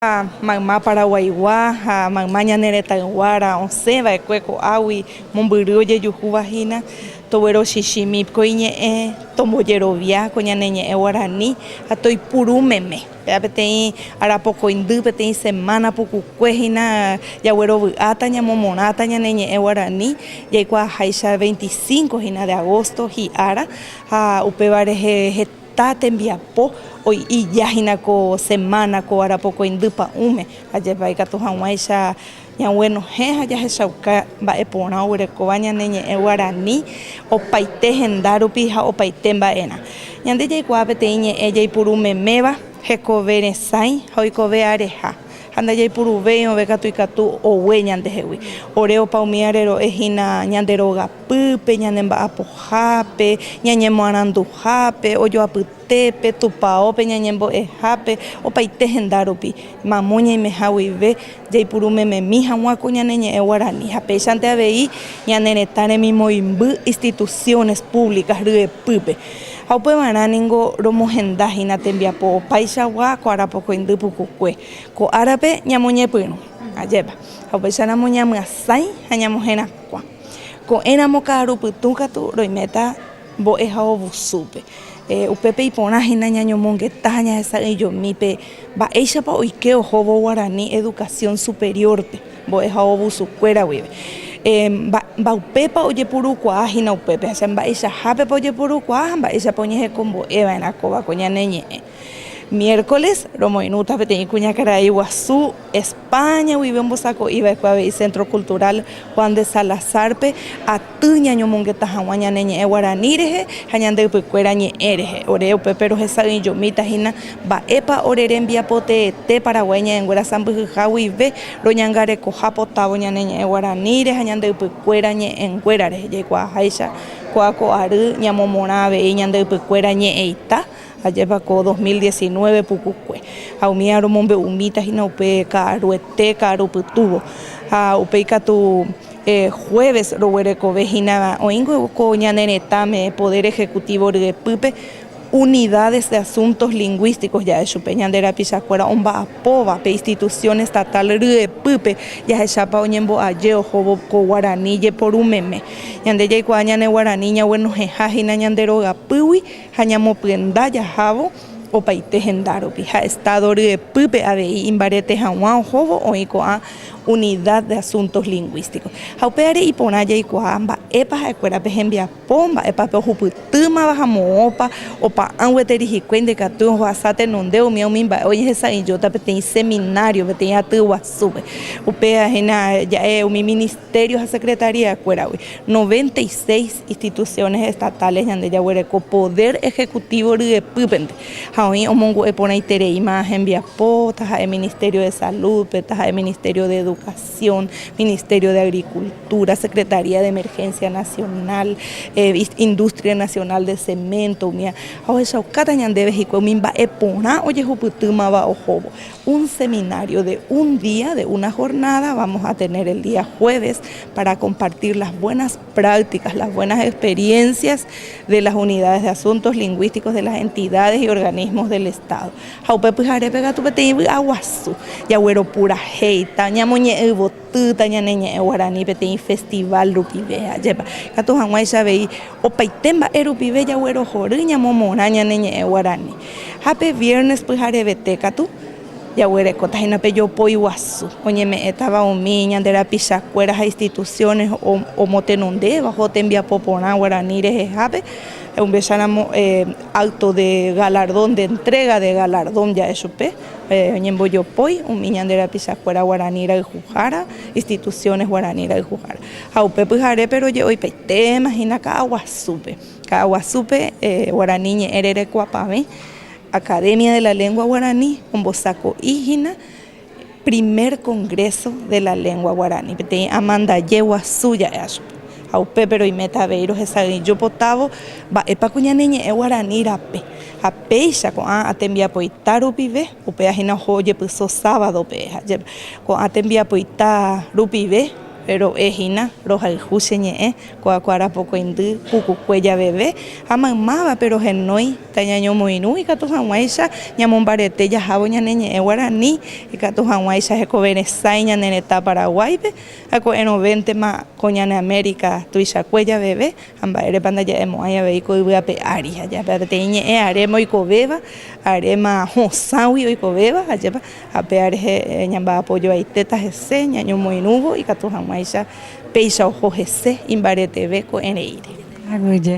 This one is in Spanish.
Magma Paraguaiguá, Magma Ñaneretaguara, Onceva, Ecueco, Awi, Momburuye, Yujubajina, Tobero Xiximip, Coiñe, Tomboyerovia, Coñaneñe, Guarani, Atoy Purumeme, Petei, Arapoco Indú, Petei Semana, Pucuejina, Yaguero Ataña, Momonata, Ñaneñe, Guarani, Yaicua Haisha 25 de agosto, Hiara, Upebareje, Tembiapo, hoy y ya ko semana ko arapoco indupa ume ayer vai gato hawaisha ya bueno he ya hesauka ba epona ore ko baña neñe e guarani o paite hendaru pija o paite baena ñande ye kwa peteñe ella y purume meba heko veresai hoy ko ve areja anda ya puru veo ve gato y catu o weñande hewi oreo paumiarero ejina ñanderoga pupe ñanemba apojape ñañemo arandu jape o yo tepe tupao pe ñañembo ejape o paite hendarupi mamuña y mejawi ve jaipurume me mija huaco ñaneñe e guarani jape chante avei ñaneretane mismo imbu instituciones públicas rie pupe aupe maraningo romo hendajina tembiapo paisa huaco arapoco indupu cucue ko arape ñamuñe pino ayeba aupe chanamo ñamasai añamojena kwa ko enamo karupu tukatu roimeta bo ejao busupe upepe ipona hina ñaño monguetaña esa yo mipe ba ella pa oikeo jobo guarani educación superior pe bo eja obu sucuera wibe ba upepa oye puru kwa hina upepe hacen ba ella jape pa oye puru kwa ba ella poñeje combo eva en acoba coña neñe miércoles romo inuta peteni cuña cara Iguazú España vivimos bosaco iba y Centro Cultural Juan de Salazarpe a tuña ñomongueta jawaña neñe guaranireje hañande pecuera ñe ereje oreo pepero esa yo mita hina ba epa oreren via pote te paraguaña en guara sambu jawi ve roñangare cojapo taboña neñe guaranire hañande pecuera ñe en guerare yegua haisha coaco aru ñamomorabe ñande pecuera ñe eita ayer ko 2019 pucucue aumiaro mombe umita hina upe caruete caruputubo upe tu jueves rohuereco vejina oingo ko ñaneretame poder ejecutivo de pupe unidades de asuntos lingüísticos ya de Chupeñandera Pichacuera omba apova pe institución estatal de pupe ya de chapa oñembo ayeo jobo ko guaraní ye por un meme ñande ya ikuaña ne guaraní ña bueno jejajina ñanderoga puwi hañamo prenda ya jabo o paite gendaro pija estado de pupe abei imbarete jawan jobo o ikoa unidad de asuntos lingüísticos haupere y ponaya y cuamba epa escuela pejembia pomba epa pejuputuma bajamopa opa anweteriji cuende catu wasate nondeo mi mimba oye esa idiota peten seminario peten atua sube upea jena ya mi ministerio a secretaría cuera 96 instituciones estatales donde ya huereco poder ejecutivo de pupente haoin omongo epona itere imagen via pota el ministerio de salud peta el ministerio de educación, Ministerio de Agricultura, Secretaría de Emergencia Nacional, Industria Nacional de Cemento, un seminario de un día, de una jornada, vamos a tener el día jueves para compartir las buenas prácticas, las buenas experiencias de las unidades de asuntos lingüísticos de las entidades y organismos del Estado. Pura heita, ñamoñe botuta ñaneñe guarani pete festival rupibe ayepa gato hanwai sabei o paitemba erupibe ya güero joriña momona ñaneñe guarani hape viernes pues arebete catu ya güere cota hina pe yo po Iguazú oñeme estaba omiña de la pichacuera a instituciones o motenonde bajo tembia popona guarani re hape un besánamo acto de galardón, de entrega de galardón ya eso pe ñembo yo poi un miñandera pichacuera guaranira y jujara instituciones guaranira y jujara aupe pujare pero yo hoy peite imagina Caguasupe guaraní erere cuapame Academia de la Lengua Guaraní con bosaco ígina primer congreso de la lengua guaraní pete Amanda yegua suya eso aupe pero y metaveiro esa yo potavo ba epa cuñaneñe guaraní rape a peixa con a tembia poitaru pive upe ajina joye puso sábado peja con a tembia poita rupive pero ehina rohayhu cheñe'ẽ kuakuarapokuaindy pukukue javeve ha maymáva pero henói tañañomoirũ ikatu hag̃uáicha ñamombarete jahávo ñane ñe'ẽ Guarani ikatu hag̃uáicha hekoveresãi ñane retã Paraguáipe ha ko'ẽrovéntema ko ñane América tuichakue javeve ha mba'érepa ndaje'emo'ãi avei ko yvyrape ári ajápe peteĩ ñe'ẽ aréma oikovéva aréma hosãgui oikovéva ajépa ha pe rehe ñamba'apojoaitéta hese ñañomoirũvo ikatu hag̃uáicha péicha oho hese imbareteve ko'ẽreíre. Aguyje.